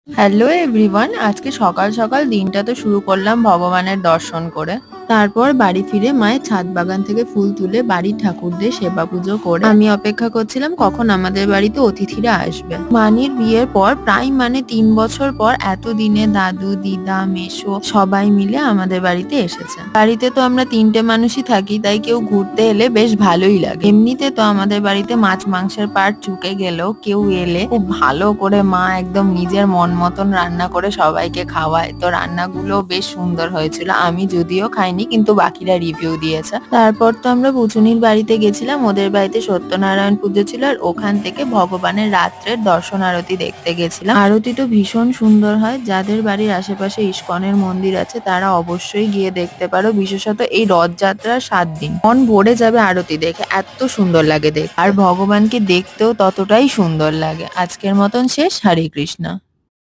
Hello everyone, আজকে সকাল সকাল দিনটা তো শুরু করলাম ভগবানের দর্শন করে। তারপর বাড়ি ফিরে মায়ের ছাদ বাগান থেকে ফুল তুলে বাড়ির ঠাকুরদের সেবা পুজো করে আমি অপেক্ষা করছিলাম কখন আমাদের বাড়িতে অতিথিরা আসবে। মানির বিয়ের পর প্রায় 3 বছর পর এতদিনে দাদু দিদা মেসো সবাই মিলে আমাদের বাড়িতে এসেছে। বাড়িতে তো আমরা 3টে মানুষই থাকি, তাই কেউ ঘুরতে এলে বেশ ভালোই লাগে। এমনিতে তো আমাদের বাড়িতে মাছ মাংসের পাট চুকে গেলেও কেউ এলে খুব ভালো করে মা একদম নিজের মন মতন রান্না করে সবাইকে খাওয়ায়। তো রান্নাগুলো বেশ সুন্দর হয়েছিল, আমি যদিও খাইনি কিন্তু বাকিরা রিভিউ দিয়েছে। তারপর তো আমরা পুচুনির বাড়িতে গেছিলাম, ওদের বাড়িতে সত্যনারায়ণ পুজো ছিল আর ওখান থেকে ভগবানের রাত্রের দর্শন আরতি দেখতে গেছিলাম। আরতি তো ভীষণ সুন্দর হয়, যাদের বাড়ির আশেপাশে ইস্কনের মন্দির আছে তারা অবশ্যই গিয়ে দেখতে পারো, বিশেষত এই রথযাত্রার 7 দিন মন ভরে যাবে আরতি দেখে, এত সুন্দর লাগে দেখতে। আর ভগবানকে দেখতেও ততটাই সুন্দর লাগে। আজকের মতন শেষ। হরে কৃষ্ণ।